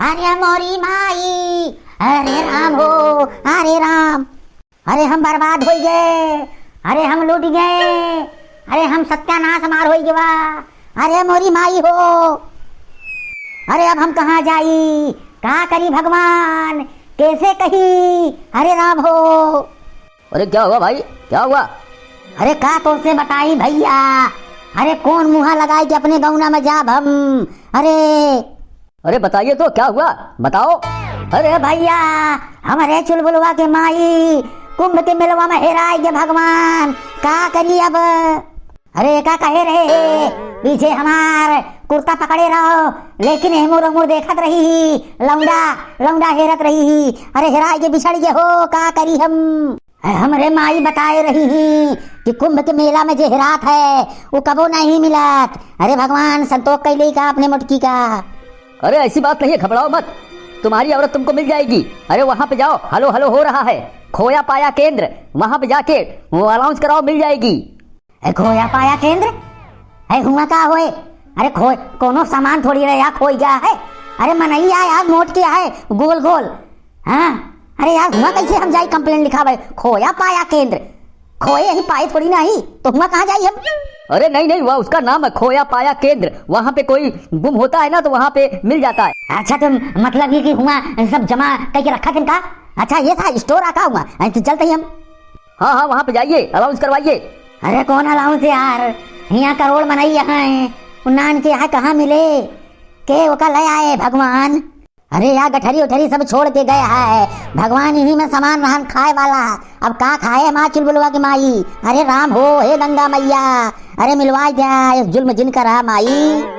अरे मोरी माई, अरे राम हो, अरे राम, अरे हम बर्बाद हो गए, अरे हम लूट गए, अरे हम सत्यानाश मार हो गए, अरे मोरी माई हो, अरे अब हम कहाँ जाई, कहाँ करी भगवान, कैसे कही, अरे राम हो। अरे क्या हुआ भाई, क्या हुआ? अरे का तो से बताई भैया, अरे कौन मुहा लगाई कि अपने गौना में जाब हम। अरे बताइए तो क्या हुआ, बताओ। अरे भैया, हमारे चुलबुलवा के माई कुंभ के मेलवा में हेराई के भगवान, का करी अब। अरे का कहे रहे, पीछे हमार कुर्ता पकड़े रहो, लेकिन हेमुर उमुर देखत रही, लौंडा लौंडा हेरत रही। अरे हेराई के बिछड़ गए हो, का करी हम। हमरे माई बताए रही कि कुंभ के मेला में जो हेरात है वो कबो नहीं मिलत। अरे भगवान संतोष कैले का अपने मुटकी का। अरे ऐसी बात नहीं है, घबराओ मत, तुम्हारी औरत तुमको मिल जाएगी। अरे वहाँ पे जाओ, हलो हलो हो रहा है, खोया पाया केंद्र, वहाँ पे जाके वो अनाउंस कराओ, मिल जाएगी। खोया पाया केंद्र है, हुआ का होए? अरे खो कोनो सामान थोड़ी रहे यार, खोई गया है। अरे मनैया यार मोट किया है गोल गोल। हाँ अरे यार हुआ कैसे हम जाई कंप्लेंट लिखावे, खोया पाया केंद्र, खोए ही पाए थोड़ी नहीं, तो हुआ कहाँ जाई हम। अरे नहीं नहीं, वह उसका नाम है खोया पाया केंद्र, वहाँ पे कोई गुम होता है ना तो वहाँ पे मिल जाता है। अच्छा तुम मतलब ये कि हुआ सब जमा करके रखा था इनका। अच्छा ये था स्टोर रखा हुआ, तो चलते ही हम। हाँ हाँ वहाँ पे जाइए, अलाउंस करवाइए। अरे कौन अलाउंस यार, यहाँ करोड़ मनाई है, नान के यहाँ कहाँ मिले के ओका ले आए भगवान। अरे यार गठरी उठरी सब छोड़ के गया है भगवान, इन्हीं में सामान रहन खाए वाला, अब का खाए माँ चुलबुलवा की माई। अरे राम हो, हे गंगा मैया, अरे मिलवा जाए जुल्म जिन का रहा माई।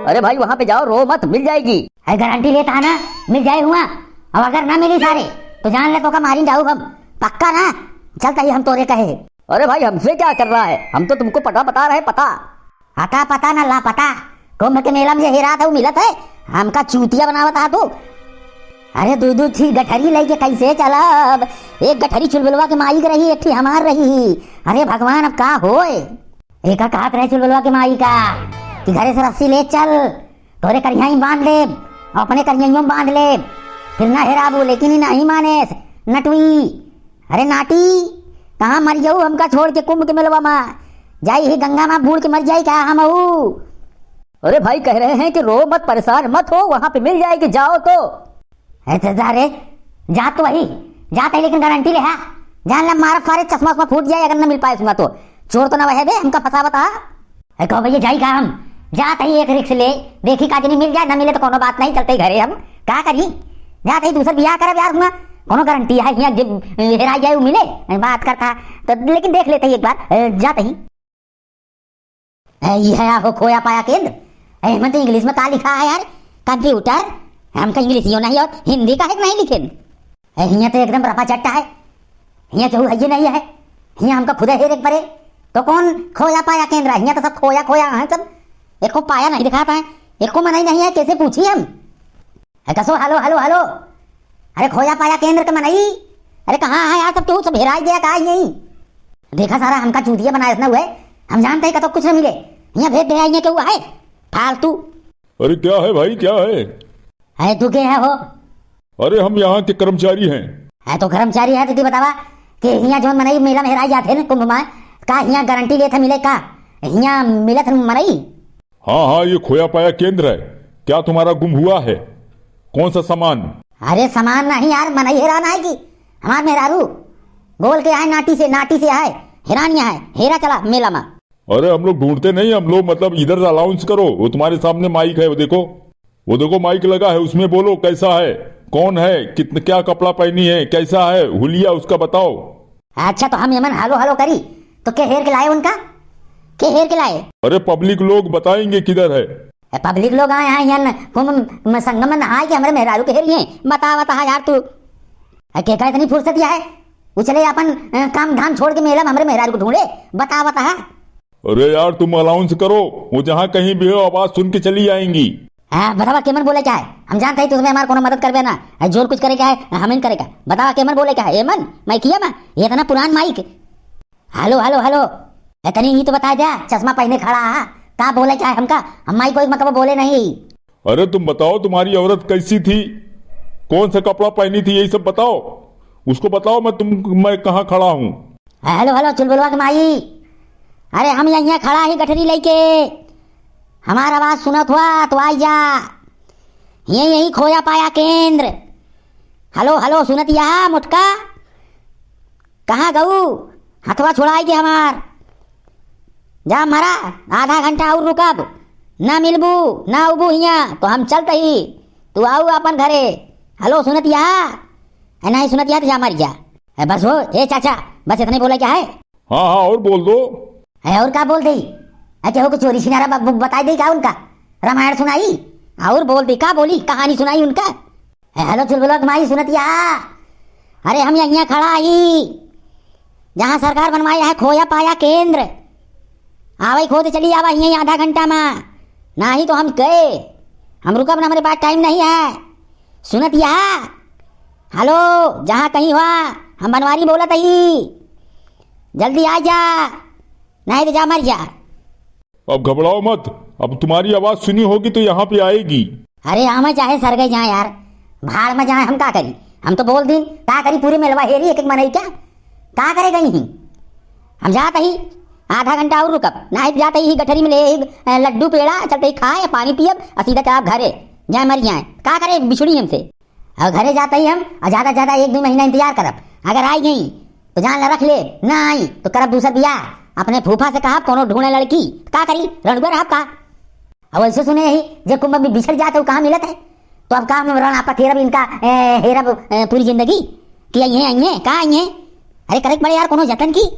अरे भाई वहाँ पे जाओ, रो मत, मिल जाएगी। गारंटी लेता है ना मिल जाए हुआ, अब अगर ना मिली सारे तो जान ले तो का मारी जाऊ हम, पक्का ना। चलता ही हम तोरे कहे। अरे भाई हमसे क्या कर रहा है, हम तो तुमको पता बता रहे, पता आता पता ना ला पता। कुंभ के मेला में हेरा था वो मिलत है, हमका चूतिया बनावत था तू। अरे दू थी गठरी लेके कैसे चलब, एक गठरी चुलबुलवा के माई रही, एक थी हमार रही। अरे भगवान अब का होए। एक कहत रहे चुलबुलवा के माई का कि घरे से रस्सी ले चल, तोरे करिया बांध ले, अपने करिया बांध ले, फिर ना हेराबू, लेकिन नहीं माने नटवी। अरे नाटी कहाँ मर जाऊ हमका छोड़ के कुंभ के मेलवा में, जाई ही गंगा में बूढ़ के मर जाई क्या हम। अरे भाई कह रहे हैं कि रो मत, परेशान मत हो, वहाँ पे मिल जाएगी, जाओ तो। ऐसे जा रे, जा तो वही जाता है, लेकिन गारंटी ले है, जान ले मारा फारे चश्मा फूट जाए अगर न मिल पाए सुना तो। चोर तो ना वह बे हमका फंसा बता। कहो भैया जाई का हम, जाते ही एक रिक्स ले, देखी का नहीं मिल जाए, ना मिले तो कोनो बात नहीं, चलते ही घरे हम का करी, जाते ही दूसरा बियाह करब यार, हुआ कोनो गारंटी है यहाँ जब हेरा जाए वो मिले, बात करता तो, लेकिन देख लेते ही एक बार जाते ही। ये है हो खोया पाया केंद्र, मैं तो इंग्लिश में का लिखा है यार, कंप्यूटर, हमका इंग्लिश यो नहीं और हिंदी का है नहीं लिखे। यहाँ तो एकदम रफा चट्टा है, यहाँ केहू है नहीं है, यहाँ हमका खुद हेर एक परे, तो कौन खोया पाया केंद्र, यहाँ तो सब खोया खोया है सब, एक को पाया नहीं दिखा पाए, एक को मनाई नहीं है, कैसे पूछी हम। कसो हलो हलो हलो, अरे खोया पाया केंद्र का मनाई, अरे कहाँ है यार सब, तू सब हेरा गया कहा नहीं देखा, सारा हमका चूतिया बनाया इतना हुआ है, हम जानते हैं कतो कुछ न मिले, यहाँ भेज दे क्यों है फालतू। अरे क्या है भाई, क्या है तू क्या है हो? अरे हम यहाँ के कर्मचारी हैं। है तो कर्मचारी है तो तू बतावा कि यहाँ जो मनई मेला में हेराई जाते ना कुंभ में, का यहाँ गारंटी ले था मिले का, यहाँ मिले थे मनई। हाँ हाँ ये खोया पाया केंद्र है, क्या तुम्हारा गुम हुआ है, कौन सा सामान? अरे सामान नहीं यार, मनई हेराना है कि हमार मेहरारू बोल के आए, नाटी से आए, हेरानिया है, हेरा चला मेला में। अरे हम लोग ढूंढते नहीं, हम लोग मतलब इधर अलाउंस करो, वो तुम्हारे सामने माइक है, वो देखो माइक लगा है, उसमें बोलो कैसा है, कौन है, कितने क्या कपड़ा पहनी है, कैसा है हुलिया उसका बताओ। अच्छा तो हम यमन हालो हालो करी तो क्या हेर के लाए उनका, क्या हेर के लाए? अरे पब्लिक लोग बताएंगे किधर है, पब्लिक लोग आए हैं यहाँ कुंभ संगम में नहाए कि हमारे मेहरारू के हेरिए, बता यार तू क्या इतनी फुर्सत है, वो चले अपन काम धाम छोड़ के मेला में हमारे मेहरारू को ढूंढे, बता। अरे यार तुम अलाउंस करो, वो जहाँ कहीं भी हो आवाज सुन के चली आएंगी। हाँ बतावा केमन बोले क्या है, हम जानते हैं तुम्हें हमारे कोनो मदद करबे ना, जोर कुछ करे क्या है हम इन करेगा, बतावा केमन बोले क्या है, एमन मैं किया मैं ये था ना पुरान माइक। हेलो हेलो हेलो इतनी ही तो बता जा, चश्मा पहने खड़ा है, का बोले क्या है हमका, हम माइक को एक मतलब बोले नहीं। अरे तुम बताओ तुम्हारी औरत कैसी थी, कौन सा कपड़ा पहनी थी, यही सब बताओ। उसको बताओ मैं कहाँ खड़ा हूँ। हेलो हेलो चुलबुलवा के माई, अरे हम यहाँ खड़ा ही गठरी लेके, हमारा आवाज सुनत हुआ तो आई जा। यही खोया पाया केंद्र। हेलो हेलो सुनत या मुटका, कहाँ गऊ, हथवा छुड़ाई के हमार। जा मारा, आधा घंटा और रुकब, ना मिलबू ना उबू हिया तो हम चलते ही, तू आऊ अपन घरे। हेलो सुनत या, नहीं सुनत या तो जा मर जा। बस हो ए चाचा, बस इतने बोला क्या है। हाँ हाँ और बोल दो। और क्या बोल दी, अच्छा हो कुछ चोरी सिनारा बताई दी क्या उनका, रामायण सुनाई और बोल दी का बोली, कहानी सुनाई उनका। हेलो चुलबुलक माई सुनत या, अरे हम यहाँ खड़ा ही जहाँ सरकार बनवाया है खोया पाया केंद्र। आवाई खोद चली आवा यहीं आधा घंटा में, ना ही तो हम गए, हम रुकब ना, हमारे पास टाइम नहीं है। सुनत या, हेलो जहाँ कहीं हुआ हम बनवारी बोलत ही, जल्दी आ जा नहीं तो जा मर जा। अब घबराओ मत, अब तुम्हारी आवाज सुनी होगी तो यहाँ पे आएगी। अरे हमें चाहे सर गए जाए यार, भाड़ में जाए, हम का करी, हम तो बोल दिन का करी, पूरे मेलवा हेरी एक एक मनई क्या का करे गई ही। हम जाते ही आधा घंटा और रुकब, ना ही जाते ही गठरी में ले लड्डू पेड़ा चलते ही खाए पानी पियब और सीधा चलाब घरे जाए मर जाए, का करे बिछुड़ी हमसे। और घरे जाते ही हम ज्यादा ज्यादा 1-2 महीना इंतजार करब, अगर आई गई तो जान ला रख ले, ना आई तो करब दूसर बियाह, अपने फूफा से कहा कोनो ढूंढे लड़की, का करी रणुआ रहा का। अब ऐसे सुने ही जे कुंभ में बिछड़ जाते हो कहाँ मिलत है, तो अब कहा रण आपा खेरब इनका हेरब पूरी जिंदगी कि आई है का आई है। अरे करे पड़े यार कोनो जतन की।